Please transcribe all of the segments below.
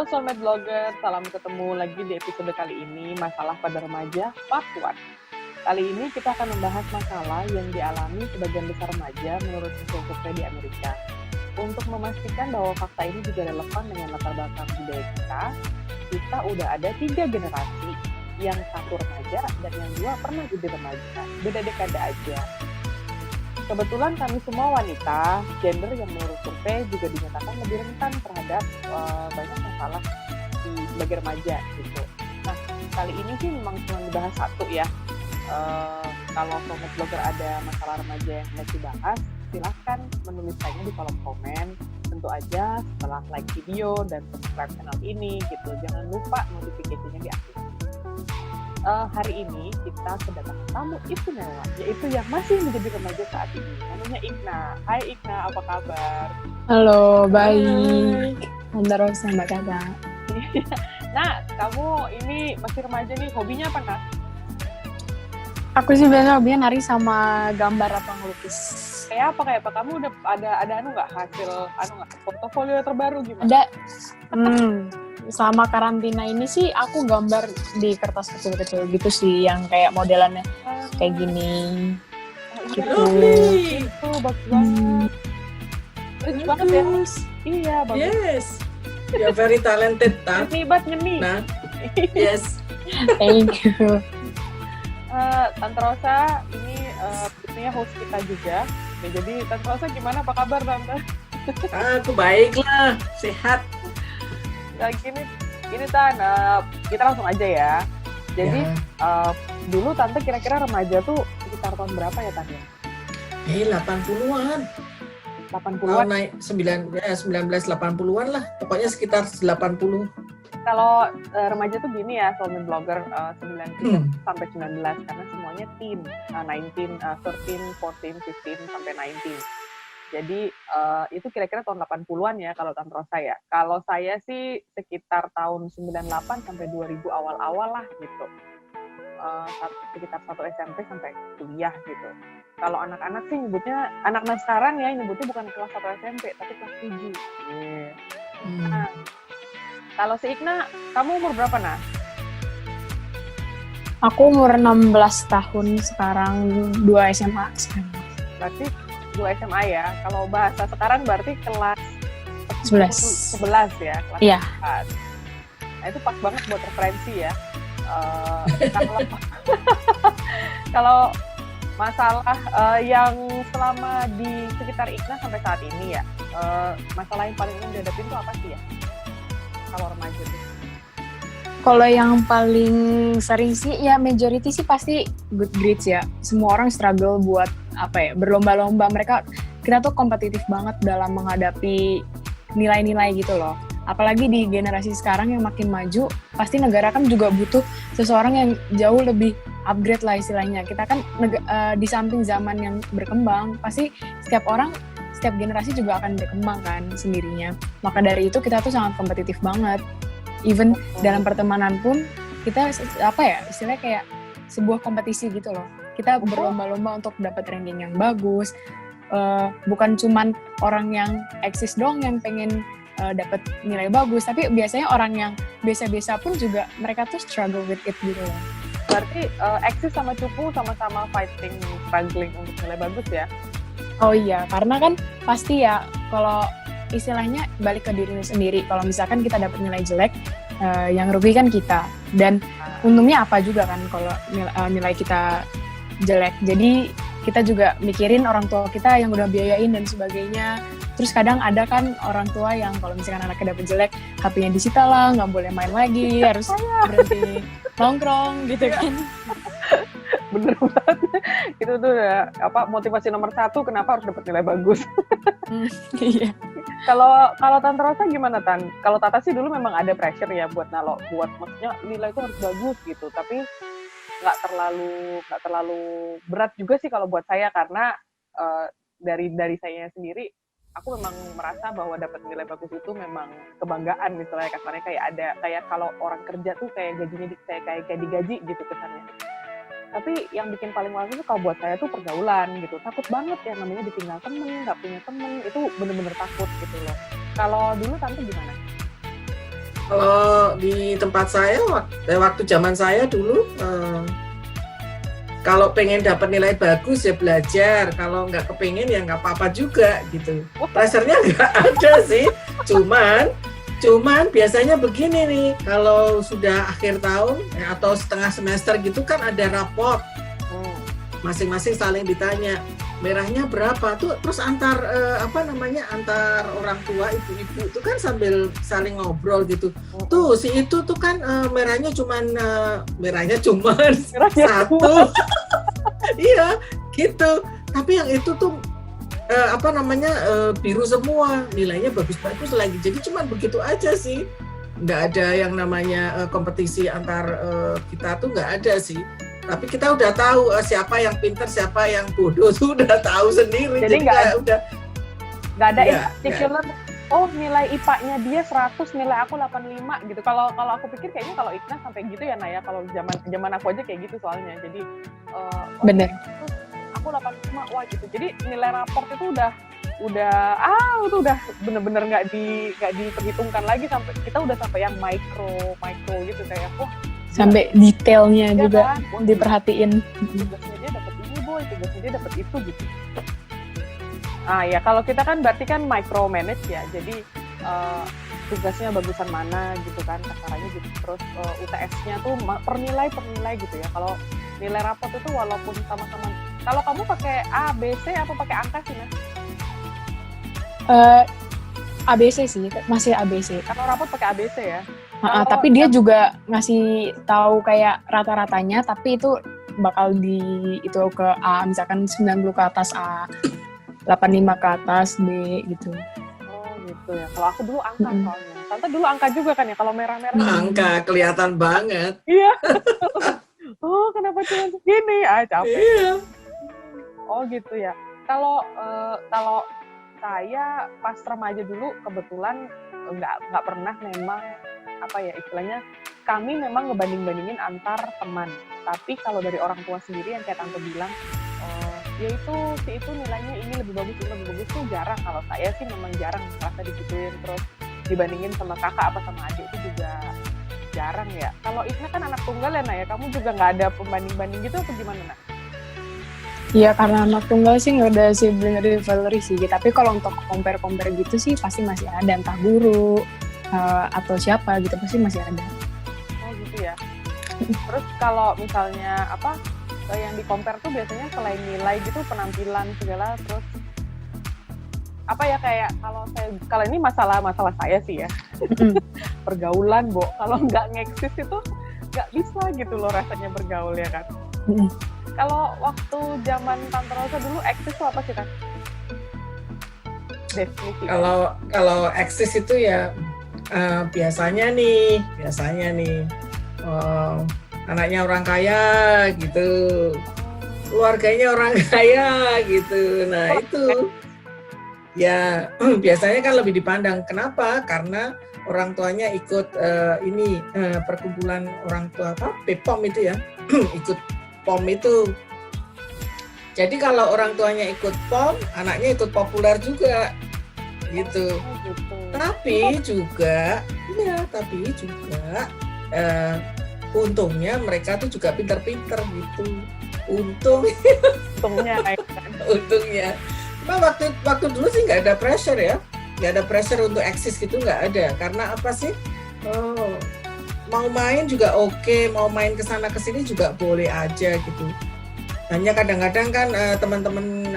Halo Soulmate Blogger, salam ketemu lagi di episode kali ini, masalah pada remaja part 1. Kali ini kita akan membahas masalah yang dialami sebagian besar remaja menurut hasil survei di Amerika. Untuk memastikan bahwa fakta ini juga relevan dengan latar belakang budaya kita udah ada 3 generasi, yang satu remaja dan yang 2 pernah jadi remaja, beda dekade aja. Kebetulan kami semua wanita, gender yang menurut survei juga dinyatakan lebih rentan terhadap banyak masalah di sebagai remaja gitu. Nah, kali ini sih memang cuma dibahas satu ya. Kalau Soulmate Blogger ada masalah remaja yang mau dibahas, silahkan menuliskannya di kolom komen. Tentu aja setelah like video dan subscribe channel ini gitu. Jangan lupa notifikasinya diaktifkan. Hari ini kita kedatangan tamu istimewa, yaitu yang masih menjadi remaja saat ini. Namanya Ikhna. Hai Ikhna, apa kabar? Halo, baik. Terus Mbak Kata. Nah, kamu ini masih remaja nih, hobinya apa, Nak? Aku sih biasanya hobinya nari sama gambar atau ngelukis. Kayak apa? Kamu udah ada nggak hasil portofolio terbaru gimana? Ada. Selama karantina ini sih aku gambar di kertas kecil-kecil gitu sih, yang kayak modelannya kayak gini. Gitu. Itu bagus banget. Rich banget ya. Iya, bagus. Yes. You're very talented, Ta. Ngeni. Nah. Yes. Thank you. Tante Rosa ini host kita juga. Ya, jadi Tante Rosa gimana, apa kabar Tante? Aku baiklah, sehat. Nah, gini Tan, kita langsung aja ya. Jadi dulu Tante kira-kira remaja tuh sekitar tahun berapa ya Tante? 80-an. 80-an? Naik 1980-an lah. Pokoknya sekitar 80. Kalau remaja tuh gini ya, Soulmate Blogger 9 sampai 19 karena semuanya teen, 13, 14, 15 sampai 19. Jadi itu kira-kira tahun 80-an ya kalau Tante Rosa ya. Kalau saya sih sekitar tahun 98 sampai 2000 awal-awal lah gitu. Sekitar 1 SMP sampai kuliah gitu. Kalau anak-anak sih nyebutnya, anak-anak sekarang ya nyebutnya bukan kelas 1 SMP tapi kelas 7. Yeah. Nah, kalau si Ikhna, kamu umur berapa, Nah? Aku umur 16 tahun sekarang, 2 SMA sekarang. Berarti 2 SMA ya. Kalau bahasa sekarang berarti kelas 11 ya, kelas Iya. 11. Nah, itu pas banget buat referensi ya. Kalau masalah yang selama di sekitar Ikhna sampai saat ini ya, masalah yang paling umum dihadapin itu apa sih ya? Kalau remaja itu? Kalau yang paling sering sih, ya majority sih pasti good grades ya. Semua orang struggle buat berlomba-lomba. Kita tuh kompetitif banget dalam menghadapi nilai-nilai gitu loh. Apalagi di generasi sekarang yang makin maju, pasti negara kan juga butuh seseorang yang jauh lebih upgrade lah istilahnya. Kita kan di samping zaman yang berkembang, pasti setiap generasi juga akan berkembang kan sendirinya. Maka dari itu kita tuh sangat kompetitif banget. Even dalam pertemanan pun kita istilahnya kayak sebuah kompetisi gitu loh. Kita berlomba-lomba untuk dapat ranking yang bagus. Bukan cuman orang yang eksis dong yang pengen dapat nilai bagus, tapi biasanya orang yang biasa-biasa pun juga mereka tuh struggle with it gitu loh. Berarti eksis sama cupu sama-sama struggling untuk nilai bagus ya? Oh iya, karena kan pasti ya kalau istilahnya balik ke diri sendiri. Kalau misalkan kita dapat nilai jelek, yang rugi kan kita. Dan untungnya apa juga kan kalau nilai kita jelek. Jadi kita juga mikirin orang tua kita yang udah biayain dan sebagainya. Terus kadang ada kan orang tua yang kalau misalkan anaknya dapet jelek, HP-nya disita lah, nggak boleh main lagi, harus berhenti nongkrong gitu kan. Bener banget. Itu tuh ya, motivasi nomor 1 kenapa harus dapat nilai bagus. Iya. Kalau Tante Rosa gimana Tan? Kalau Tata sih dulu memang ada pressure ya buat maksudnya nilai itu harus bagus gitu, tapi nggak terlalu berat juga sih kalau buat saya karena dari saya sendiri aku memang merasa bahwa dapat nilai bagus itu memang kebanggaan, misalnya kasarnya kayak kalau orang kerja tuh kayak gajinya kayak digaji gitu kesannya. Tapi yang bikin paling males itu kalau buat saya tuh pergaulan gitu. Takut banget ya namanya ditinggal temen, nggak punya temen, itu bener-bener takut gitu loh. Kalau dulu Tante gimana? Kalau di tempat saya waktu zaman saya dulu kalau pengen dapat nilai bagus ya belajar, kalau nggak kepengen ya nggak apa-apa juga gitu. Pressure-nya nggak ada sih, cuman biasanya begini nih, kalau sudah akhir tahun atau setengah semester gitu kan ada raport, masing-masing saling ditanya merahnya berapa tuh, terus antar antar orang tua ibu-ibu itu kan sambil saling ngobrol gitu. Tuh si itu tuh kan merahnya cuman satu. Iya gitu, tapi yang itu tuh biru semua, nilainya bagus-bagus lagi. Jadi cuman begitu aja sih, nggak ada yang namanya kompetisi antar kita tuh nggak ada sih. Tapi kita udah tahu siapa yang pinter, siapa yang bodoh tuh udah tahu sendiri. Jadi nggak ada ya, particular. Oh, nilai IPA-nya dia 100, nilai aku 85 gitu. Kalau aku pikir kayaknya kalau Ignas sampai gitu ya, Naya. Kalau zaman aku aja kayak gitu soalnya. Jadi bener. Aku 85, wah gitu. Jadi nilai raport itu udah bener-bener nggak diperhitungkan lagi, sampai kita udah sampai yang micro gitu kayak sampai detailnya ya juga kan? diperhatiin. Tugasnya dia dapat ini boy, tugasnya dia dapat itu gitu. Ya kalau kita kan berarti kan micro manage ya, jadi tugasnya bagusan mana gitu kan kasarannya gitu. Terus UTS-nya tuh per nilai gitu ya. Kalau nilai raport itu walaupun sama-sama, kalau kamu pakai A, B, C apa pakai angka sih, Nas? ABC sih, masih ABC. Kalau raport pakai ABC ya. Tapi dia juga ngasih tahu kayak rata-ratanya, tapi itu bakal itu ke A, misalkan 90 ke atas A, 85 ke atas B gitu. Oh gitu ya. Kalau aku dulu angka soalnya. Tante dulu angka juga kan ya, kalau merah-merah. Angka kelihatan banget. Iya. Oh kenapa cuma segini? Capek. Iya. Oh gitu ya. Kalau saya pas remaja dulu kebetulan nggak pernah memang istilahnya kami memang ngebanding-bandingin antar teman. Tapi kalau dari orang tua sendiri yang kayak tante bilang, si itu nilainya ini lebih bagus tuh jarang. Kalau saya sih memang jarang merasa digituin, terus dibandingin sama kakak apa sama adik itu juga jarang ya. Kalau Isna kan anak tunggal ya, Nak ya, kamu juga nggak ada pembanding-banding gitu apa gimana, Nak? Iya, karena anak tunggal sih nggak ada sibling rivalry sih. Tapi kalau untuk compare gitu sih pasti masih ada, entah guru atau siapa gitu, pasti masih ada. Oh gitu ya. Terus kalau misalnya yang di compare tuh biasanya selain nilai gitu, penampilan segala, terus kayak kalau ini masalah saya sih ya. Pergaulan, Bo. Kalau nggak ngeksis itu nggak bisa gitu loh rasanya bergaul ya kan. Kalau waktu zaman Tante Rosa dulu eksis itu apa sih, kan? Definisi. Kalau eksis itu ya biasanya nih anaknya orang kaya gitu, keluarganya orang kaya gitu. Nah itu ya biasanya kan lebih dipandang. Kenapa? Karena orang tuanya ikut perkumpulan orang tua PPOM itu ya, ikut POM itu. Jadi kalau orang tuanya ikut POM, anaknya ikut populer juga gitu. Tapi juga untungnya mereka tuh juga pinter-pinter gitu. Untungnya. Cuma waktu dulu sih nggak ada pressure ya, nggak ada pressure untuk eksis gitu, nggak ada. Karena apa sih? Mau main juga oke, mau main kesana kesini juga boleh aja gitu. Hanya kadang-kadang kan teman-teman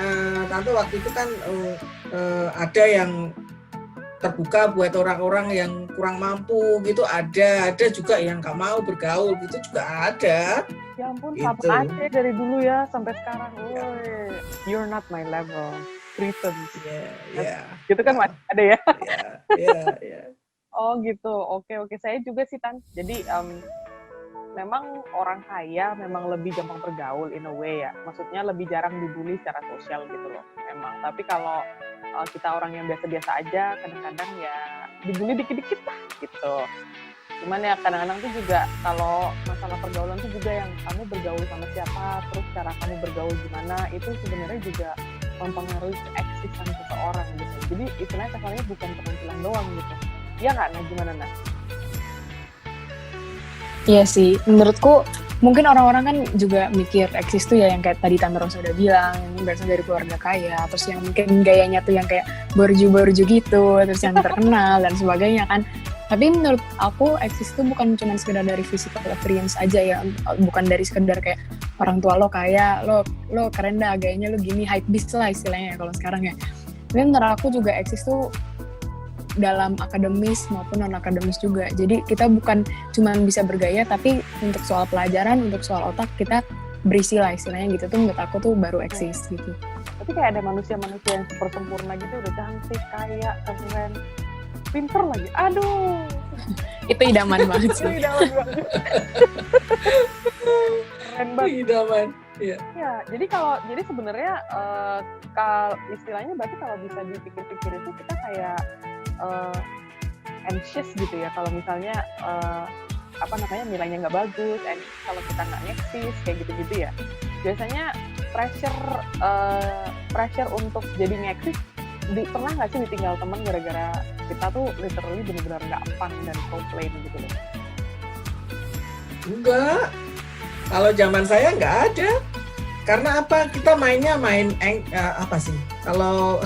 tante waktu itu kan ada yang terbuka buat orang-orang yang kurang mampu gitu, ada juga yang nggak mau bergaul gitu juga ada. Ya ampun, gitu. sama aja dari dulu ya sampai sekarang. You're not my level. Reasons. Yeah. Gitu kan masih ada ya? Yeah. Oh gitu, oke. Saya juga sih, Tan. Jadi memang orang kaya memang lebih gampang bergaul in a way ya. Maksudnya lebih jarang dibully secara sosial gitu loh. Memang. Tapi kalau kita orang yang biasa-biasa aja, kadang-kadang ya dibully dikit-dikit lah gitu. Cuman ya kadang-kadang tuh juga kalau masalah pergaulan tuh juga yang kamu bergaul sama siapa, terus cara kamu bergaul gimana, itu sebenarnya juga mempengaruhi keeksisan seseorang gitu. Jadi istilahnya kasarnya bukan penampilan doang gitu. Iya nggak, Nah? Gimana, Nah? Iya sih, menurutku mungkin orang-orang kan juga mikir eksis tuh ya yang kayak tadi Tante Rosa udah bilang, yang berasal dari keluarga kaya, terus yang mungkin gayanya tuh yang kayak borju-borju gitu, terus yang terkenal dan sebagainya kan. Tapi menurut aku eksis tuh bukan cuma sekedar dari physical appearance aja ya, bukan dari sekedar kayak orang tua lo kaya, lo keren dah gayanya lo gini, hype beast lah istilahnya ya kalau sekarang ya. Tapi menurut aku juga eksis tuh dalam akademis maupun non akademis juga. Jadi kita bukan cuma bisa bergaya, tapi untuk soal pelajaran, untuk soal otak kita berisi lah istilahnya gitu. Tuh menurut aku tuh baru eksis gitu. Tapi kayak ada manusia-manusia yang super sempurna gitu, udah cantik, kaya, keren, pinter lagi. Aduh, Itu idaman banget itu sih. idaman banget. Keren banget. Idaman. Iya. Ya, jadi sebenarnya kalau istilahnya berarti kalau bisa dipikir-pikir itu kita kayak anxious gitu ya kalau misalnya nilainya nggak bagus, kalau kita nggak ngeksis kayak gitu-gitu ya. Biasanya pressure untuk jadi ngeksis pernah nggak sih ditinggal teman gara-gara kita tuh literally benar-benar nggak fun dan complain gitu loh? Enggak. Kalau zaman saya nggak ada. Karena apa? Kita mainnya apa sih? Kalau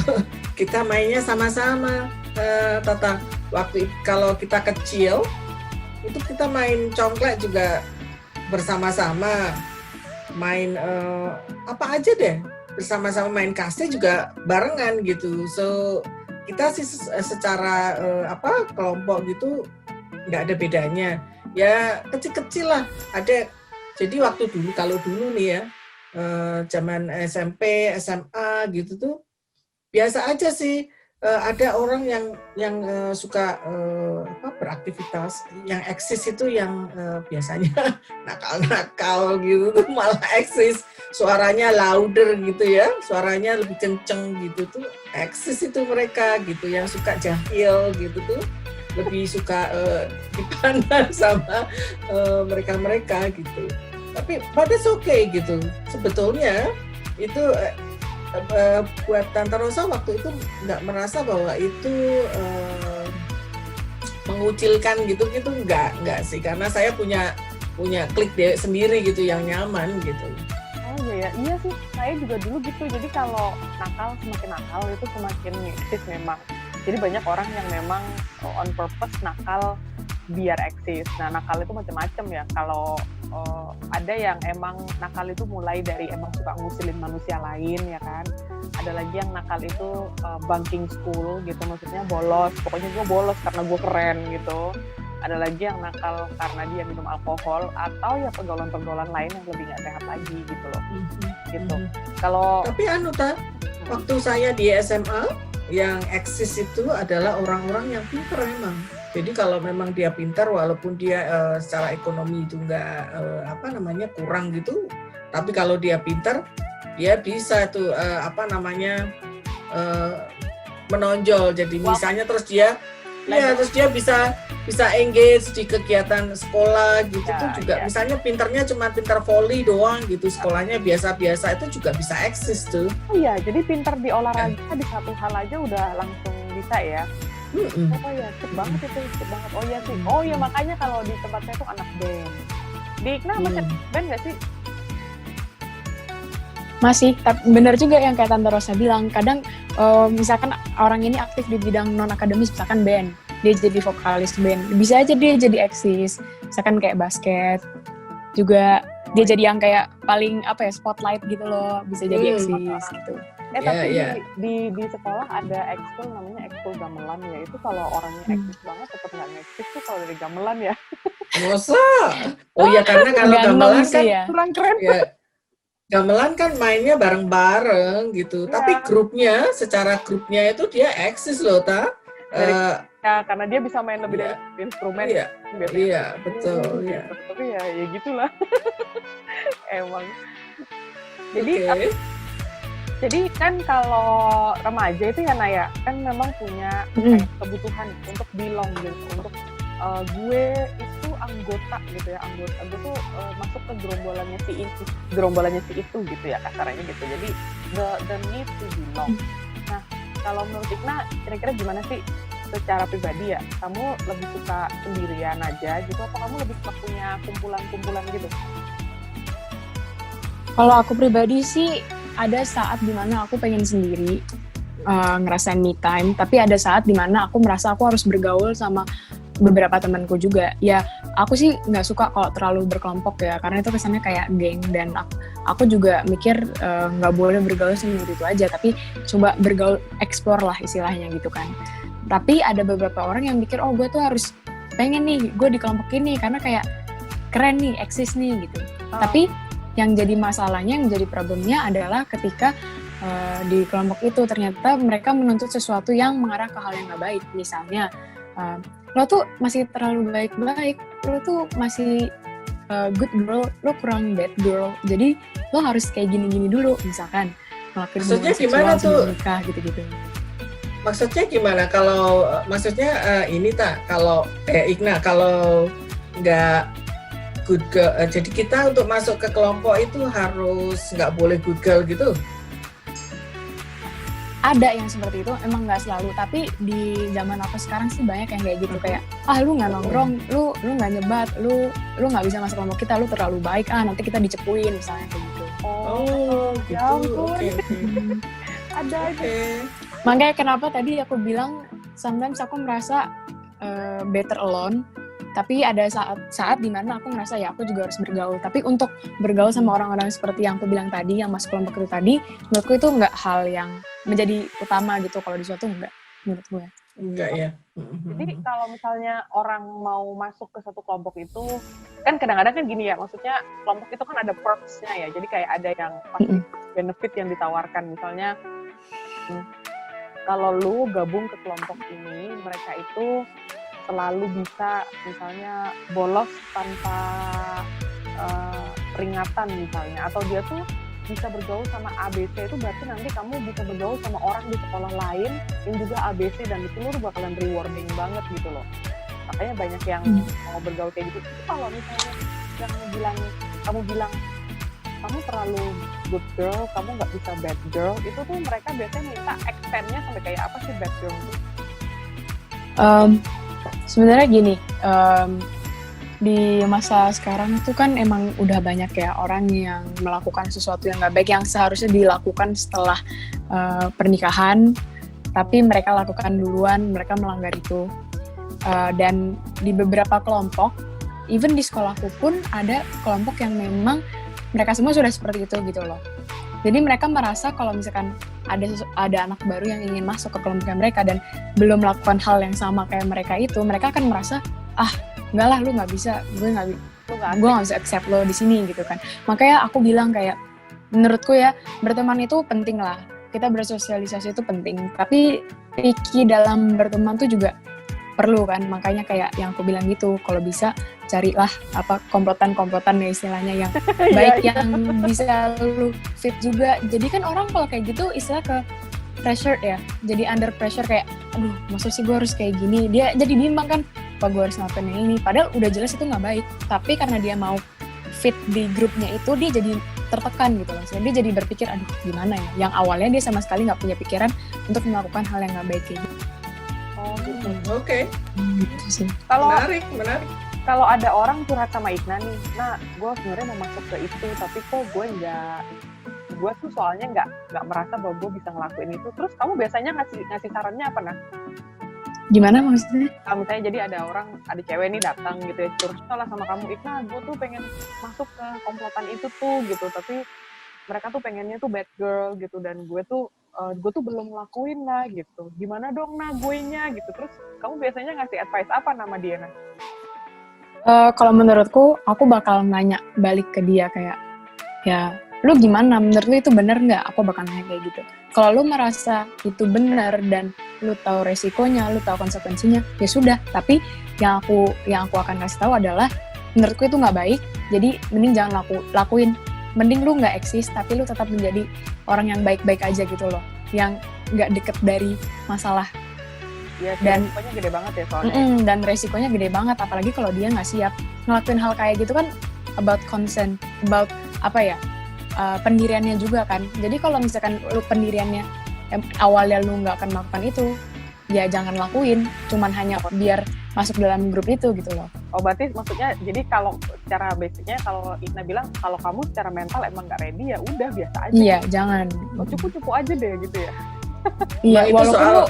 kita mainnya sama-sama, Tata. Kalau kita kecil, itu kita main congklak juga bersama-sama. Main apa aja deh. Bersama-sama main kasih juga barengan gitu. So, kita sih secara kelompok gitu nggak ada bedanya. Ya kecil-kecil lah. Jadi waktu dulu, kalau dulu nih ya, zaman SMP, SMA gitu tuh biasa aja sih. Ada orang yang suka beraktivitas, yang eksis itu yang biasanya nakal-nakal gitu tuh malah eksis, suaranya louder gitu ya, suaranya lebih kenceng gitu tuh eksis itu mereka gitu, yang suka jahil gitu tuh lebih suka dipandang sama mereka-mereka gitu. Tapi pada okay gitu. Sebetulnya itu buat Tante Rosa waktu itu nggak merasa bahwa itu mengucilkan gitu nggak sih, karena saya punya klik sendiri gitu yang nyaman gitu. Oh iya sih, saya juga dulu gitu. Jadi kalau nakal semakin nakal itu semakin eksis memang. Jadi banyak orang yang memang on purpose nakal biar eksis. Nah, nakal itu macam-macam ya. Kalau ada yang emang nakal itu mulai dari emang suka ngusilin manusia lain ya kan. Ada lagi yang nakal itu bunking school gitu, maksudnya bolos. Pokoknya gue bolos karena gue keren gitu. Ada lagi yang nakal karena dia minum alkohol atau ya pergaulan-pergaulan lain yang lebih nggak sehat lagi gitu loh. Gitu. Kalau tapi waktu saya di SMA yang eksis itu adalah orang-orang yang pintar emang. Jadi kalau memang dia pintar, walaupun dia secara ekonomi itu nggak kurang gitu, tapi kalau dia pintar, dia bisa tuh menonjol. Jadi misalnya terus dia bisa engage di kegiatan sekolah gitu tuh juga. Misalnya pintarnya cuma pintar volley doang gitu, sekolahnya biasa-biasa, itu juga bisa eksis tuh. Oh iya, jadi pintar di olahraga di satu hal aja udah langsung bisa ya. Oh ya, cep banget itu, cep banget. Oh iya sih. Oh iya, makanya kalau di tempat saya tuh anak band. Di IKNA masih band nggak sih? Masih, tapi benar juga yang kayak Tante Rosa bilang. Kadang misalkan orang ini aktif di bidang non akademis, misalkan band, dia jadi vokalis band. Bisa aja dia jadi eksis. Misalkan kayak basket, juga dia jadi yang kayak paling spotlight gitu loh. Bisa jadi eksis gitu. Tapi di sekolah ada ekskul namanya ekskul gamelan ya. Itu kalau orangnya eksis banget tetap nggak ngeksis tuh kalau dari gamelan ya. Masa? Oh iya, karena kalau gamelan kan kurang keren. Ya, gamelan kan mainnya bareng-bareng gitu. Ya. Tapi secara grupnya itu dia eksis loh, karena dia bisa main lebih dari instrumen. Iya, betul. Iya. Tapi ya gitulah. Emang. Jadi kan kalau remaja itu ya Naya, kan memang punya kebutuhan untuk belong gitu, untuk gue itu anggota gitu ya, anggota gue tuh masuk ke gerombolannya si itu gitu ya kasarnya gitu. Jadi the need to belong. Nah, kalau menurut IKNA kira-kira gimana sih secara pribadi ya, kamu lebih suka sendirian aja gitu, atau kamu lebih suka punya kumpulan-kumpulan gitu? Kalau aku pribadi sih ada saat dimana aku pengen sendiri ngerasain me time, tapi ada saat dimana aku merasa aku harus bergaul sama beberapa temanku juga. Ya aku sih nggak suka kalau terlalu berkelompok ya, karena itu kesannya kayak geng, dan aku juga mikir nggak boleh bergaul sendiri itu aja, tapi coba bergaul, explore lah istilahnya gitu kan. Tapi ada beberapa orang yang mikir, oh gue tuh harus pengen nih gue di kelompok ini karena kayak keren nih, eksis nih gitu. Tapi yang jadi masalahnya, yang jadi problemnya adalah ketika di kelompok itu ternyata mereka menuntut sesuatu yang mengarah ke hal yang nggak baik. Misalnya lo tuh masih terlalu baik-baik, lo tuh masih good girl, lo kurang bad girl, jadi lo harus kayak gini-gini dulu, misalkan ngelakuin Maksudnya hubungan gimana seksual tuh? sebelum nikah gitu-gitu. Maksudnya gimana? Kalau maksudnya ini tak, kalau Igna, kalau nggak good girl, jadi kita untuk masuk ke kelompok itu harus nggak boleh good girl gitu? Ada yang seperti itu, emang nggak selalu, tapi di zaman aku sekarang sih banyak yang kayak gitu, kayak lu nggak nongkrong, lu nggak nyebat, lu nggak bisa masuk kelompok kita, lu terlalu baik, nanti kita dicepuin misalnya kayak gitu. Oh gitu. ya ampun. Oke. Ada aja. Makanya kenapa tadi aku bilang sometimes aku merasa better alone, tapi ada saat dimana aku merasa ya aku juga harus bergaul. Tapi untuk bergaul sama orang-orang seperti yang aku bilang tadi, yang masuk kelompok itu tadi, menurutku itu nggak hal yang menjadi utama gitu. Kalau di suatu enggak, menurut gue. Enggak ya. Jadi kalau misalnya orang mau masuk ke satu kelompok itu, kan kadang-kadang kan gini ya, maksudnya kelompok itu kan ada perks-nya ya, jadi kayak ada yang pasti benefit yang ditawarkan. Misalnya, kalau lu gabung ke kelompok ini, mereka itu selalu bisa misalnya bolos tanpa peringatan misalnya, atau dia tuh bisa bergaul sama ABC, itu berarti nanti kamu bisa bergaul sama orang di sekolah lain yang juga ABC, dan itu lu bakalan rewarding banget gitu loh. Makanya banyak yang mau bergaul kayak gitu. Itu kalau misalnya yang kamu bilang kamu terlalu good girl, kamu nggak bisa bad girl, itu tuh mereka biasanya minta extend-nya sampai kayak apa sih bad girl itu? Sebenarnya gini, di masa sekarang itu kan emang udah banyak ya orang yang melakukan sesuatu yang nggak baik, yang seharusnya dilakukan setelah pernikahan, tapi mereka lakukan duluan, mereka melanggar itu. Dan di beberapa kelompok, even di sekolahku pun ada kelompok yang memang mereka semua sudah seperti itu gitu loh. Jadi mereka merasa kalau misalkan ada anak baru yang ingin masuk ke kelompoknya mereka dan belum melakukan hal yang sama kayak mereka itu, mereka akan merasa, enggak lah, lu nggak bisa, gue nggak bisa accept lo di sini gitu kan. Makanya aku bilang kayak, menurutku ya, berteman itu penting lah, kita bersosialisasi itu penting, tapi picky dalam berteman tuh juga perlu kan. Makanya kayak yang aku bilang gitu, kalau bisa carilah komplotan-komplotan ya istilahnya yang baik, yang bisa lu fit juga. Jadi kan orang kalau kayak gitu istilah ke pressure ya, jadi under pressure kayak, aduh masa sih gue harus kayak gini, dia jadi bimbang kan, apa gue harus ngapain yang ini, padahal udah jelas itu nggak baik, tapi karena dia mau fit di grupnya itu, dia jadi tertekan gitu loh. Dia jadi berpikir, aduh gimana ya, yang awalnya dia sama sekali nggak punya pikiran untuk melakukan hal yang nggak baik kayak gitu. Oh gitu. Oke. Gitu sih. Menarik. Kalau ada orang curhat sama Igna nih, nah gue sebenarnya mau masuk ke itu, tapi kok gue tuh soalnya nggak merasa bahwa gue bisa ngelakuin itu. Terus kamu biasanya ngasih sarannya apa, Nah? Gimana maksudnya? Kalau misalnya jadi ada cewek nih datang gitu ya, curhat lah sama kamu, Igna, gue tuh pengen masuk ke komplotan itu tuh gitu, tapi mereka tuh pengennya tuh bad girl gitu, dan gue tuh belum ngelakuin lah gitu. Gimana dong Nah gue nya gitu. Terus kamu biasanya ngasih advice apa nama dia, Nah? Kalau menurutku, aku bakal nanya balik ke dia kayak, ya lu gimana, menurut lu itu bener nggak? Aku bakal nanya kayak gitu. Kalau lu merasa itu bener dan lu tahu resikonya, lu tahu konsekuensinya, ya sudah. Tapi yang aku akan kasih tahu adalah, menurutku itu nggak baik, jadi mending jangan lakuin. Mending lu nggak eksis, tapi lu tetap menjadi orang yang baik-baik aja gitu loh, yang nggak deket dari masalah. Ya, dan resikonya gede banget ya soalnya. Dan resikonya gede banget, apalagi kalau dia nggak siap ngelakuin hal kayak gitu kan, about consent, about pendiriannya juga kan. Jadi kalau misalkan lu pendiriannya awalnya lu nggak akan melakukan itu, ya jangan lakuin, cuman hanya biar masuk dalam grup itu gitu loh. Oh berarti maksudnya jadi kalau secara basicnya kalau Ina bilang kalau kamu secara mental emang nggak ready ya udah biasa aja. Iya, jangan. Cukup aja deh gitu ya. Iya, itu walaupun soal lu,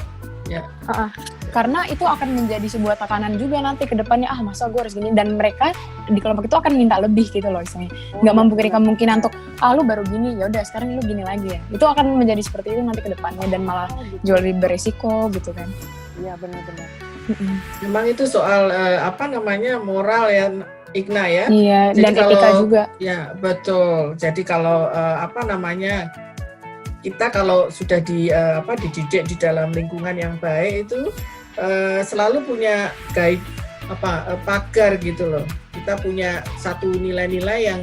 karena itu akan menjadi sebuah tekanan juga nanti ke depannya, masa gue harus gini, dan mereka di kelompok itu akan minta lebih gitu loh istilahnya. Nggak memberikan kemungkinan untuk lu baru gini, ya udah sekarang lu gini lagi ya. Itu akan menjadi seperti itu nanti ke depannya dan malah jauh lebih beresiko gitu kan. Iya benar-benar. Memang itu soal moral ya Igna ya. Iya, jadi dan etika juga. Ya betul. Jadi kalau kita kalau sudah dididik di dalam lingkungan yang baik itu selalu punya guide pagar gitu loh. Kita punya satu nilai-nilai yang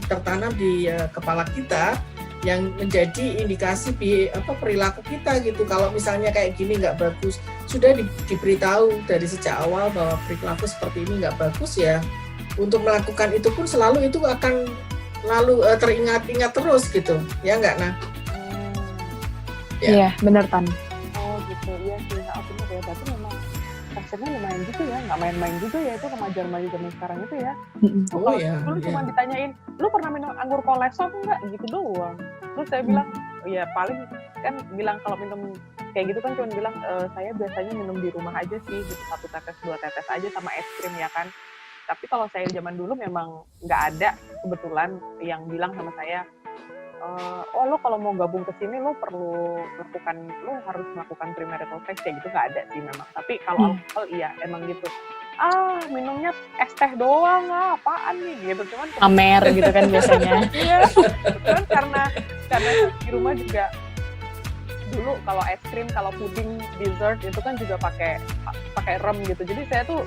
tertanam di kepala kita yang menjadi indikasi perilaku kita gitu. Kalau misalnya kayak gini nggak bagus, sudah diberitahu dari sejak awal bahwa perilaku seperti ini nggak bagus ya. Untuk melakukan itu pun selalu itu akan teringat-ingat terus gitu, ya nggak Nah? Iya, benar Tan. Oh gitu, iya sih, benar ya. Berarti memang prosesnya lumayan gitu ya, nggak main-main juga ya itu remaja-remaja zaman sekarang itu ya. Oh iya. Dulu cuma ditanyain, lu pernah minum anggur kolesop nggak? Gitu doang. Terus saya bilang, ya paling kan bilang kalau minum kayak gitu kan cuma bilang saya biasanya minum di rumah aja sih, gitu 1 tetes 2 tetes aja sama es krim ya kan. Tapi kalau saya zaman dulu memang nggak ada kebetulan yang bilang sama saya, lo kalau mau gabung ke sini lo harus melakukan premarital sex kayak gitu, nggak ada sih memang. Tapi kalau alkohol iya emang gitu. Minumnya es teh doang, apaan nih gitu. Cuman pamer gitu kan biasanya. Iya. Cuman karena di rumah juga dulu kalau es krim, kalau puding, dessert itu kan juga pakai rem gitu. Jadi saya tuh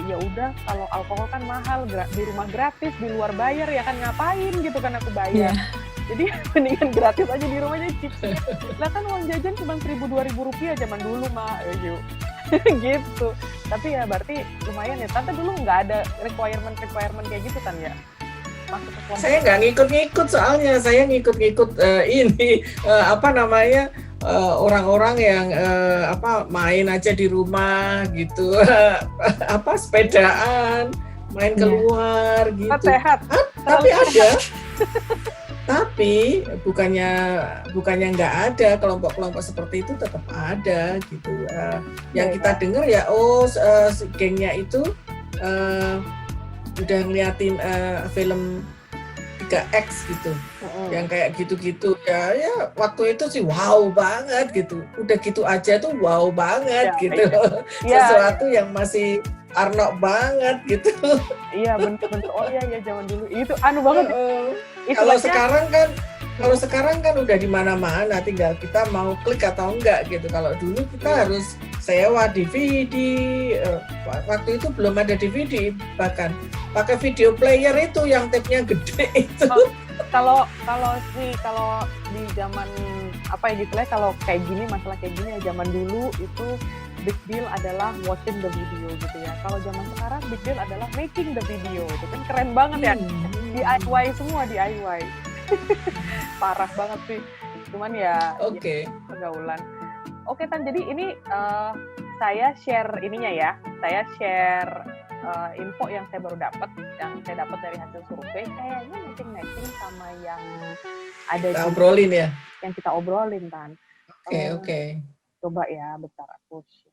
ya udah kalau alkohol kan mahal, di rumah gratis, di luar bayar ya kan, ngapain gitu kan aku bayar. Jadi mendingan gratis aja di rumahnya chipsnya. Lah kan uang jajan cuma 1.000-2.000 rupiah zaman dulu mah, gitu. Tapi ya berarti lumayan ya. Tante dulu nggak ada requirement kayak gitu kan ya? Masuk ke kelompok. Saya nggak ngikut-ngikut soalnya, saya ngikut-ngikut orang-orang yang main aja di rumah gitu, sepedaan, main keluar gitu. Sehat. Tapi ada. Tapi bukannya nggak ada, kelompok-kelompok seperti itu tetap ada gitu. Yang kita dengar ya, gengnya itu udah ngeliatin film 3X gitu, yang kayak gitu-gitu ya waktu itu sih wow banget gitu. Udah gitu aja tuh wow banget gitu. Sesuatu yang masih Arno banget gitu. Iya bener-bener. Oh iya zaman dulu itu banget. Kalau sekarang kan udah di mana-mana, tinggal kita mau klik atau enggak gitu. Kalau dulu kita harus sewa DVD. Waktu itu belum ada DVD, bahkan pakai video player itu yang tape-nya gede itu. Kalau di zaman kalau kayak gini, masalah kayak gini ya zaman dulu itu big deal adalah watching the video gitu ya. Kalau zaman sekarang big deal adalah making the video. Itu kan keren banget ya. DIY semua, DIY. Parah banget sih. Cuman ya pergaulan. Oke Tan, jadi ini saya share ininya ya. Saya share info yang saya baru dapat, yang saya dapat dari hasil survei. Kayaknya matching sama yang ada kita obrolin ya. Yang kita obrolin Tan. Oke. Coba ya, bentar aku share.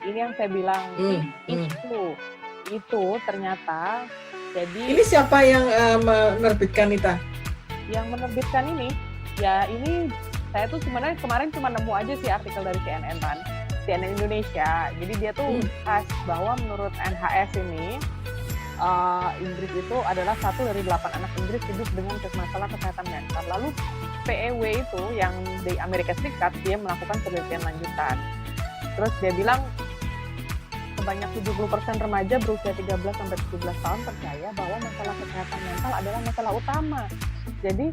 Ini yang saya bilang itu ternyata jadi. Ini siapa yang menerbitkan Nita? Yang menerbitkan ini, ya ini saya tuh sebenarnya kemarin cuma nemu aja sih artikel dari CNN kan. CNN Indonesia. Jadi dia tuh bahas bahwa menurut NHS ini Inggris itu adalah 1 dari 8 anak Inggris hidup dengan masalah kesehatan mental. Lalu PEW itu yang di Amerika Serikat dia melakukan penelitian lanjutan. Terus dia bilang sebanyak 70% remaja berusia 13-17 tahun percaya bahwa masalah kesehatan mental adalah masalah utama. Jadi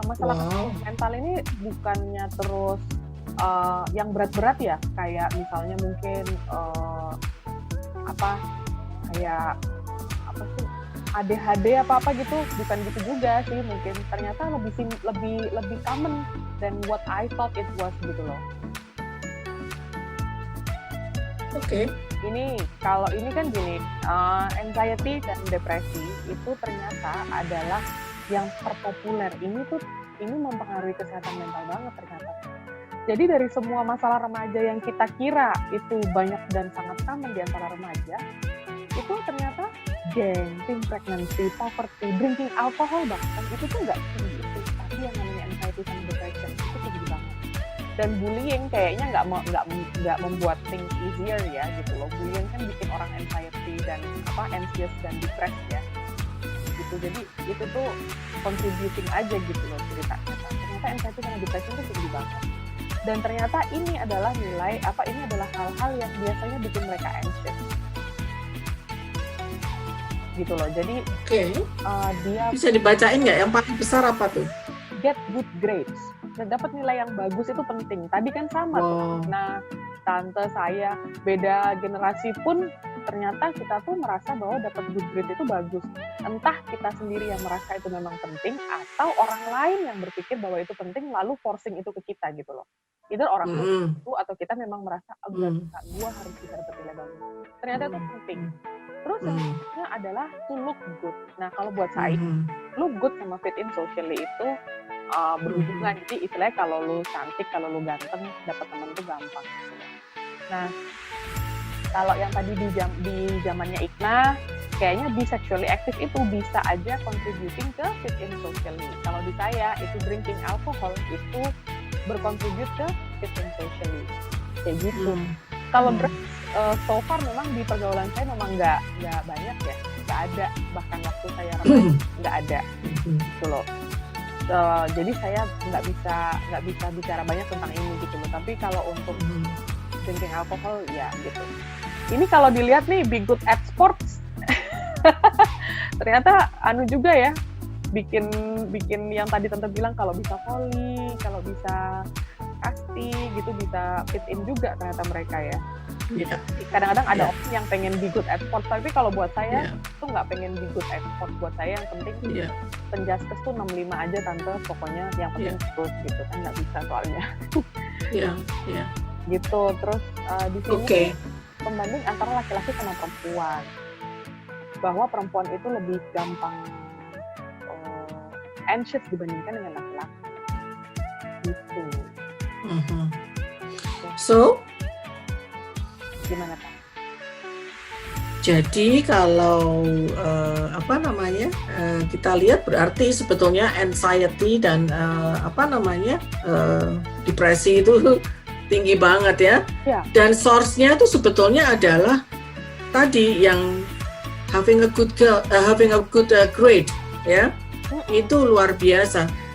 masalah kesehatan mental ini bukannya terus yang berat-berat ya, kayak misalnya mungkin kayak apa sih, ADHD apa gitu, bukan gitu juga sih, mungkin ternyata lebih common than what I thought it was gitu loh. Oke. Ini kalau ini kan gini, anxiety dan depresi itu ternyata adalah yang terpopuler. Ini mempengaruhi kesehatan mental banget ternyata. Jadi dari semua masalah remaja yang kita kira itu banyak dan sangat common di antara remaja, itu ternyata geng, teen pregnancy, poverty, drinking alcohol bahkan itu tuh nggak tinggi itu. Tapi yang namanya anxiety sama depression itu tinggi banget. Dan bullying kayaknya nggak membuat things easier ya gitu loh. Bullying kan bikin orang anxiety dan anxious dan depressed ya. Gitu. Jadi itu tuh contributing aja gitu loh ceritanya. Ternyata anxiety sama depression itu tinggi banget. Dan ternyata ini adalah hal-hal yang biasanya bikin mereka anxious. Gitu loh. Jadi dia bisa dibacain nggak yang paling besar apa tuh? Get good grades. Dan dapat nilai yang bagus itu penting. Tadi kan sama tuh. Nah, tante saya beda generasi pun ternyata kita tuh merasa bahwa dapat good grade itu bagus. Entah kita sendiri yang merasa itu memang penting atau orang lain yang berpikir bahwa itu penting lalu forcing itu ke kita gitu loh. Itu orang itu atau kita memang merasa gua harus bisa dapat nilai bagus. Ternyata itu penting. Terus yang selanjutnya adalah to look good. Nah, kalau buat saya look good sama fit in socially itu berhubungan. Jadi istilahnya kalau lu cantik, kalau lu ganteng, dapat teman tuh gampang. Nah, kalau yang tadi di zamannya Ikna, kayaknya be sexually active itu bisa aja contributing ke fit in socially. Kalau di saya, itu drinking alcohol itu berkontribut ke fit in socially. Kayak gitu. Kalau so far memang di pergaulan saya memang nggak banyak ya. Nggak ada. Bahkan waktu saya remaja nggak ada. Gitu loh. Jadi saya nggak bisa bicara banyak tentang ini gitu loh. Tapi kalau untuk drinking alcohol ya gitu. Ini kalau dilihat nih be good at sports, ternyata juga ya bikin yang tadi tante bilang kalau bisa volley, kalau bisa kasti gitu bisa fit in juga ternyata mereka ya. Gitu. Kadang-kadang ada orang yang pengen be good at sports, tapi kalau buat saya tuh nggak pengen be good at sports. Buat saya yang penting penjaskes tuh 65 aja tante, pokoknya yang penting terus gitu kan, nggak bisa soalnya. Gitu. Terus di sini pembanding antara laki-laki sama perempuan, bahwa perempuan itu lebih gampang anxious dibandingkan dengan laki-laki. Gitu. So gimana Pak? Jadi kalau kita lihat berarti sebetulnya anxiety dan depresi itu tinggi banget ya. Dan source-nya itu sebetulnya adalah tadi yang having a good grade ya. Itu luar biasa.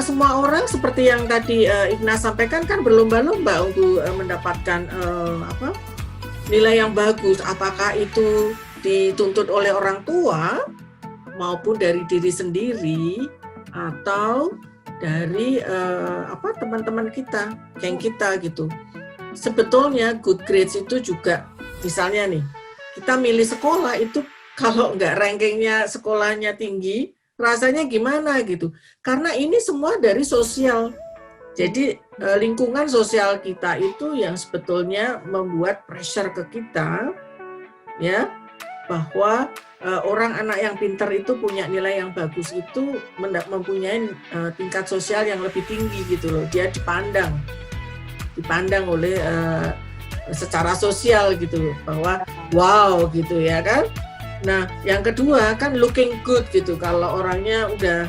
Semua orang seperti yang tadi Ignas sampaikan kan berlomba-lomba untuk mendapatkan nilai yang bagus. Apakah itu dituntut oleh orang tua maupun dari diri sendiri atau dari teman-teman kita, geng kita gitu. Sebetulnya good grades itu juga, misalnya nih, kita milih sekolah itu kalau nggak rankingnya sekolahnya tinggi, rasanya gimana gitu. Karena ini semua dari sosial. Jadi lingkungan sosial kita itu yang sebetulnya membuat pressure ke kita, ya, bahwa anak yang pintar itu punya nilai yang bagus itu mempunyai tingkat sosial yang lebih tinggi gitu loh. Dia dipandang oleh secara sosial gitu bahwa wow gitu ya kan. Nah yang kedua kan looking good gitu. Kalau orangnya udah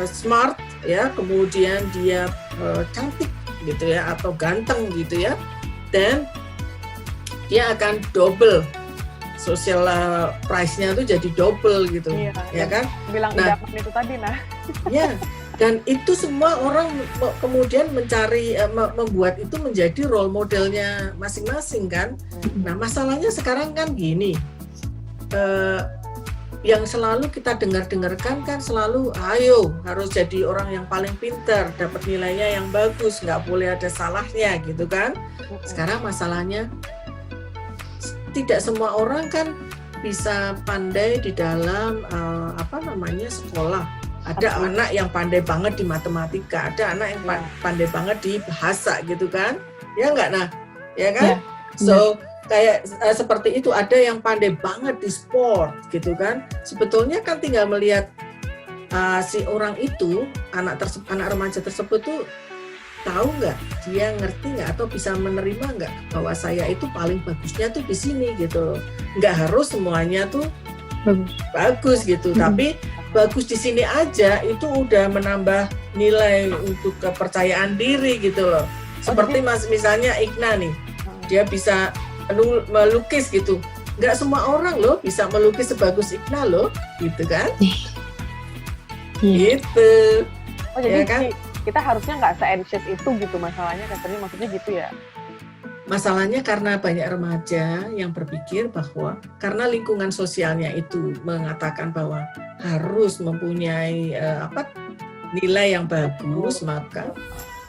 smart ya, kemudian dia cantik gitu ya atau ganteng gitu ya, dan dia akan double social price-nya itu jadi double gitu, ya kan? Bilang idaman itu tadi, nah. Ya, dan itu semua orang kemudian mencari, membuat itu menjadi role modelnya masing-masing kan. Nah, masalahnya sekarang kan gini, yang selalu kita dengarkan kan selalu, ayo harus jadi orang yang paling pintar, dapat nilainya yang bagus, nggak boleh ada salahnya gitu kan. Sekarang masalahnya tidak semua orang kan bisa pandai di dalam sekolah. Ada anak yang pandai banget di matematika, ada anak yang pandai banget di bahasa gitu kan, ya nggak, nah, ya kan? So kayak seperti itu, ada yang pandai banget di sport gitu kan. Sebetulnya kan tinggal melihat si orang itu, anak remaja tersebut tuh tahu nggak, dia ngerti nggak atau bisa menerima nggak bahwa saya itu paling bagusnya tuh di sini gitu. Nggak harus semuanya tuh bagus gitu, tapi bagus di sini aja itu udah menambah nilai untuk kepercayaan diri gitu loh. Seperti misalnya Ikna nih, dia bisa melukis gitu. Nggak semua orang loh bisa melukis sebagus Ikna loh, gitu kan? Gitu. Oh jadi ya kan? Kita harusnya nggak se-anxious itu gitu masalahnya, katanya maksudnya gitu ya? Masalahnya karena banyak remaja yang berpikir bahwa karena lingkungan sosialnya itu mengatakan bahwa harus mempunyai nilai yang bagus, maka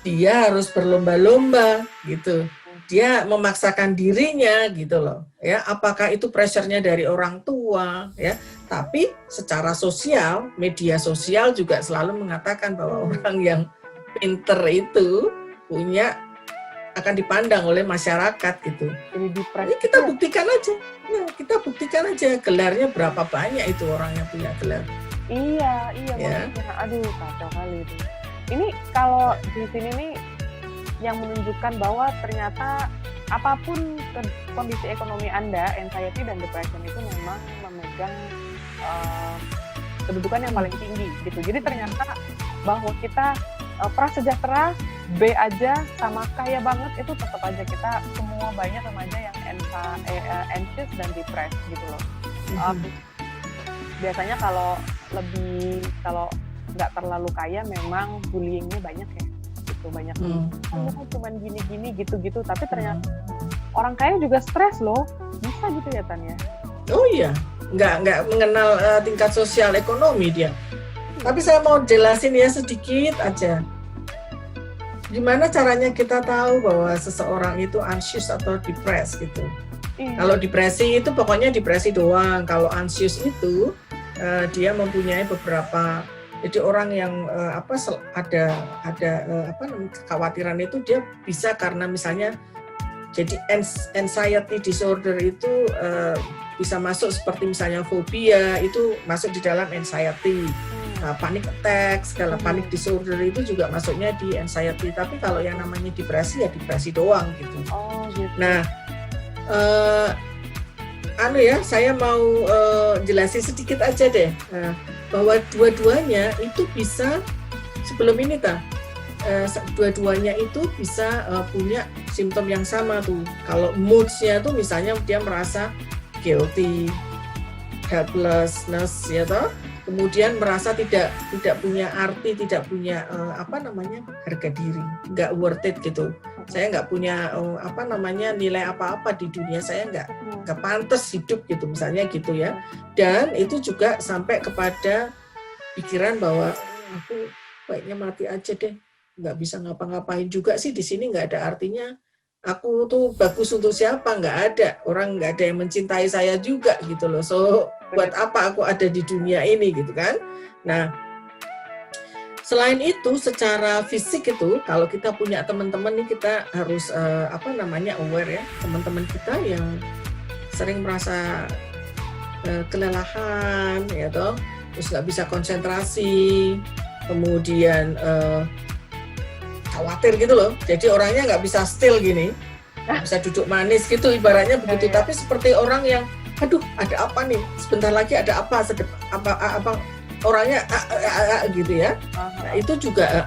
dia harus berlomba-lomba gitu. Dia memaksakan dirinya gitu loh. Ya, apakah itu pressure-nya dari orang tua ya? Tapi secara sosial, media sosial juga selalu mengatakan bahwa orang yang pinter itu akan dipandang oleh masyarakat gitu. Ini kita buktikan aja. Ya, kita buktikan aja gelarnya berapa banyak itu orang yang punya gelar. Iya, ya. Maksudnya, aduh kacau kali itu. Ini kalau di sini nih yang menunjukkan bahwa ternyata apapun kondisi ekonomi Anda, anxiety dan depression itu memang memegang kedudukan yang paling tinggi gitu. Jadi ternyata bahwa kita prasejahtera B aja sama kaya banget itu tetap aja kita semua banyak remaja yang anxious dan depressed gitu loh. Biasanya kalau nggak terlalu kaya memang bullyingnya banyak ya, gitu banyak. Cuman gini-gini gitu-gitu, tapi ternyata orang kaya juga stres loh, bisa gitu ya Tania? Oh iya, nggak mengenal tingkat sosial ekonomi dia. Tapi saya mau jelasin ya sedikit aja. Gimana caranya kita tahu bahwa seseorang itu anxious atau depressed gitu. Kalau depresi itu pokoknya depresi doang. Kalau anxious itu dia mempunyai beberapa. Jadi orang yang ada kekhawatiran itu dia bisa karena misalnya jadi anxiety disorder itu bisa masuk seperti misalnya fobia itu masuk di dalam anxiety. Panic attack, segala panic disorder itu juga masuknya di anxiety. Tapi kalau yang namanya depresi ya depresi doang gitu. Oh, gitu. Nah, saya mau jelasin sedikit aja deh bahwa dua-duanya itu bisa sebelum ini dua-duanya itu bisa punya simptom yang sama tuh. Kalau moods-nya tuh misalnya dia merasa guilty, helplessness ya toh. Kemudian merasa tidak punya arti, tidak punya harga diri, nggak worth it gitu. Saya nggak punya nilai apa-apa di dunia, saya nggak pantas hidup gitu misalnya gitu ya. Dan itu juga sampai kepada pikiran bahwa aku baiknya mati aja deh, nggak bisa ngapa-ngapain juga sih di sini, nggak ada artinya. Aku tuh bagus untuk siapa? Nggak ada, orang nggak ada yang mencintai saya juga gitu loh. So buat apa aku ada di dunia ini gitu kan? Nah, selain itu secara fisik itu kalau kita punya teman-teman nih kita harus aware ya, teman-teman kita yang sering merasa kelelahan ya toh, terus nggak bisa konsentrasi, kemudian khawatir gitu loh, jadi orangnya nggak bisa still gini, nggak bisa duduk manis gitu ibaratnya begitu. Tapi seperti orang yang aduh ada apa nih, sebentar lagi ada apa orangnya gitu ya. Nah, itu juga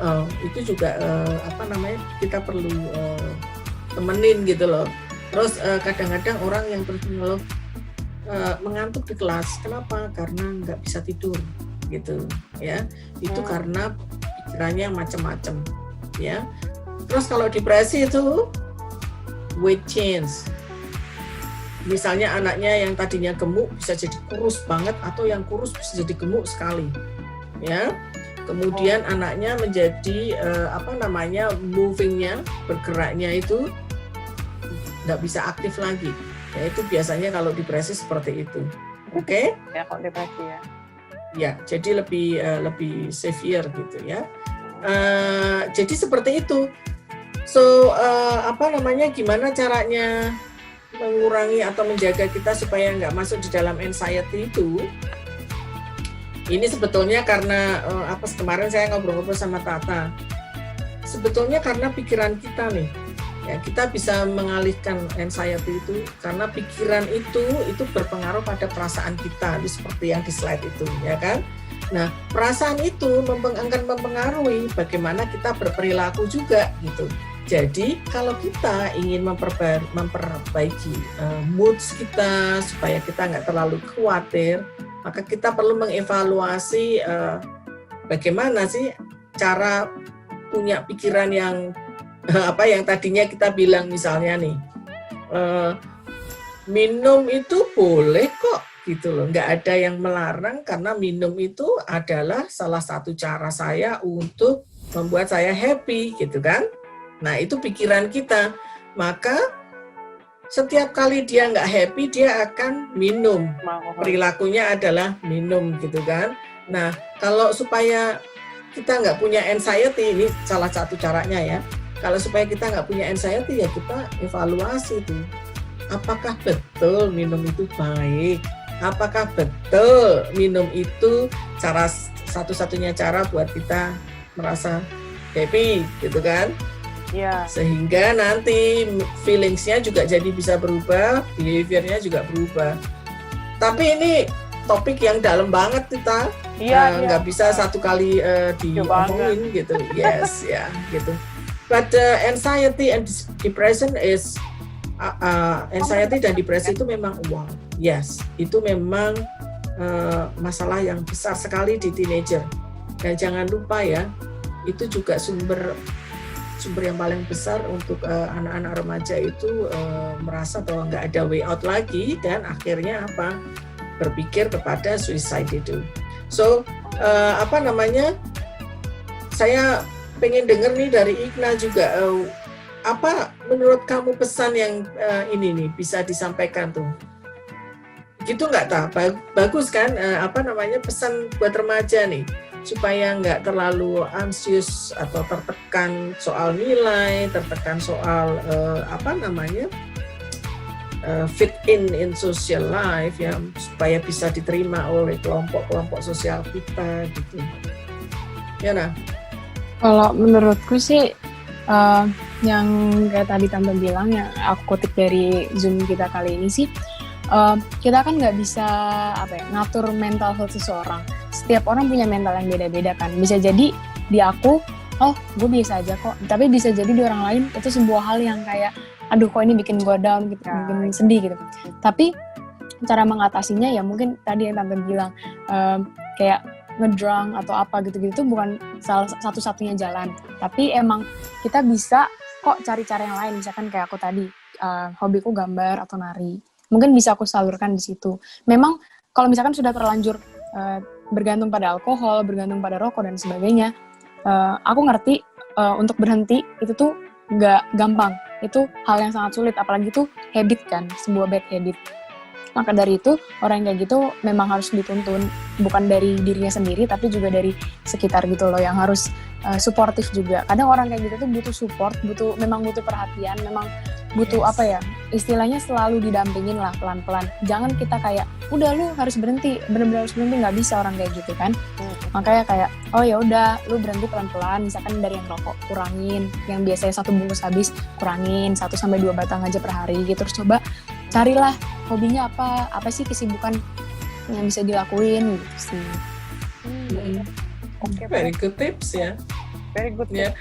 kita perlu temenin gitu loh. Terus kadang-kadang orang yang terus mengantuk di kelas, kenapa? Karena nggak bisa tidur gitu ya. Itu karena pikirannya macam-macam ya. Terus kalau depresi itu weight change. Misalnya anaknya yang tadinya gemuk bisa jadi kurus banget, atau yang kurus bisa jadi gemuk sekali, ya. Kemudian anaknya menjadi movingnya, bergeraknya itu nggak bisa aktif lagi. Ya itu biasanya kalau depresi seperti itu. Oke? Ya kalau depresi ya. Ya, jadi lebih severe gitu ya. Jadi seperti itu. So, gimana caranya mengurangi atau menjaga kita supaya nggak masuk di dalam anxiety itu? Ini sebetulnya karena kemarin saya ngobrol-ngobrol sama Tata. Sebetulnya karena pikiran kita nih. Ya, kita bisa mengalihkan anxiety itu karena pikiran itu berpengaruh pada perasaan kita, seperti yang di slide itu, ya kan? Nah, perasaan itu akan mempengaruhi bagaimana kita berperilaku juga, gitu. Jadi, kalau kita ingin memperbaiki moods kita supaya kita nggak terlalu khawatir, maka kita perlu mengevaluasi bagaimana sih cara punya pikiran yang yang tadinya kita bilang misalnya nih minum itu boleh kok gitu loh, nggak ada yang melarang karena minum itu adalah salah satu cara saya untuk membuat saya happy gitu kan. Nah itu pikiran kita, maka setiap kali dia nggak happy dia akan minum, perilakunya adalah minum gitu kan. Nah kalau supaya kita nggak punya anxiety, ini salah satu caranya ya. Kalau supaya kita nggak punya anxiety ya kita evaluasi tuh. Apakah betul minum itu baik? Apakah betul minum itu satu-satunya cara buat kita merasa happy gitu kan? Iya. Sehingga nanti feelings-nya juga jadi bisa berubah, behavior-nya juga berubah. Tapi ini topik yang dalam banget kita. Nggak bisa satu kali diomongin gitu. Yes, ya gitu. But anxiety and depression is anxiety dan depresi itu memang yes, itu memang masalah yang besar sekali di teenager. Dan jangan lupa ya, itu juga sumber yang paling besar untuk anak-anak remaja itu merasa bahwa nggak ada way out lagi dan akhirnya berpikir kepada suicide itu. So saya pengen dengar nih dari Igna juga, apa menurut kamu pesan yang ini nih bisa disampaikan tuh? Gitu nggak Ta? Bagus kan? Pesan buat remaja nih supaya nggak terlalu anxious atau tertekan soal nilai, tertekan soal fit in social life ya, supaya bisa diterima oleh kelompok-kelompok sosial kita gitu. Ya nah. Kalau menurutku sih yang kayak tadi Tante bilang, yang aku kutip dari Zoom kita kali ini sih, kita kan nggak bisa ngatur mental health seseorang. Setiap orang punya mental yang beda-beda kan. Bisa jadi di aku, gue biasa aja kok. Tapi bisa jadi di orang lain itu sebuah hal yang kayak, aduh kok ini bikin gue down, gitu, bikin sedih gitu. Tapi cara mengatasinya ya mungkin tadi yang Tante bilang, kayak ngedrunk atau apa gitu-gitu itu bukan salah satu-satunya jalan. Tapi emang kita bisa kok cari cara yang lain. Misalkan kayak aku tadi, hobiku gambar atau nari. Mungkin bisa aku salurkan di situ. Memang kalau misalkan sudah terlanjur bergantung pada alkohol, bergantung pada rokok dan sebagainya, aku ngerti untuk berhenti itu tuh nggak gampang. Itu hal yang sangat sulit, apalagi itu habit kan, sebuah bad habit. Maka dari itu, orang yang kayak gitu memang harus dituntun, bukan dari dirinya sendiri, tapi juga dari sekitar gitu loh, yang harus suportif juga. Kadang orang kayak gitu tuh butuh support, memang butuh perhatian, memang butuh istilahnya selalu didampingin lah pelan-pelan. Jangan kita kayak, udah lu harus berhenti, bener-bener harus berhenti, nggak bisa orang kayak gitu kan. Makanya kayak, ya udah, lu berhenti pelan-pelan, misalkan dari yang rokok kurangin, yang biasanya 1 bungkus habis kurangin, 1-2 batang aja per hari gitu. Terus coba carilah hobinya apa sih kesibukan yang bisa dilakuin gitu sih. Very good tips ya. Very good ya.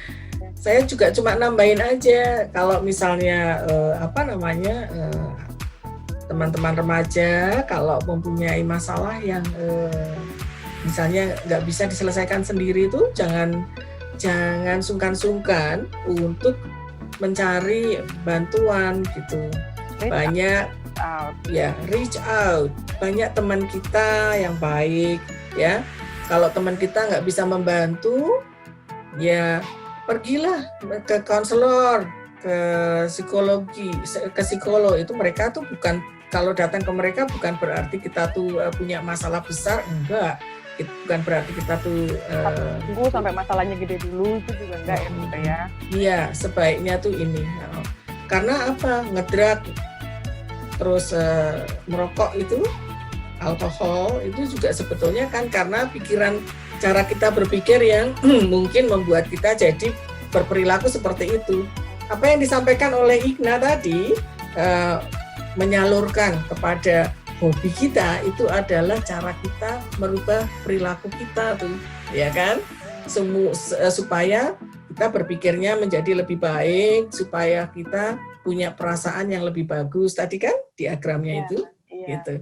Saya juga cuma nambahin aja, kalau misalnya teman-teman remaja kalau mempunyai masalah yang misalnya nggak bisa diselesaikan sendiri itu jangan sungkan-sungkan untuk mencari bantuan gitu. Banyak reach out, banyak teman kita yang baik ya. Kalau teman kita nggak bisa membantu, ya pergilah ke konselor, ke psikolog itu mereka tuh bukan, kalau datang ke mereka bukan berarti kita tuh punya masalah besar, enggak. Bukan berarti kita tuh tunggu sampai masalahnya gede dulu, itu juga enggak ya gitu ya. Iya, sebaiknya tuh ini. Karena apa? Ngedrug terus merokok itu, alkohol itu juga sebetulnya kan karena pikiran, cara kita berpikir yang mungkin membuat kita jadi berperilaku seperti itu. Apa yang disampaikan oleh Igna tadi, menyalurkan kepada hobi kita itu adalah cara kita merubah perilaku kita tuh, ya kan? Supaya kita berpikirnya menjadi lebih baik, supaya kita punya perasaan yang lebih bagus. Tadi kan diagramnya itu, gitu.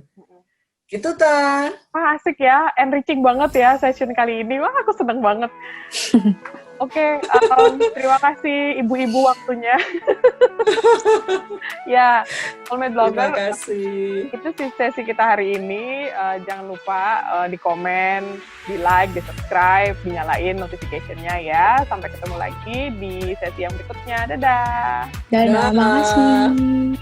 Gitu ta. Wah, asik ya, enriching banget ya session kali ini. Wah, aku seneng banget. Oke, terima kasih ibu-ibu waktunya. Ya, Soulmate Blogger. Terima kasih. Itu sih sesi kita hari ini. Jangan lupa di komen, di like, di subscribe, dinyalain notification-nya ya. Sampai ketemu lagi di sesi yang berikutnya. Dadah. Dadah, makasih.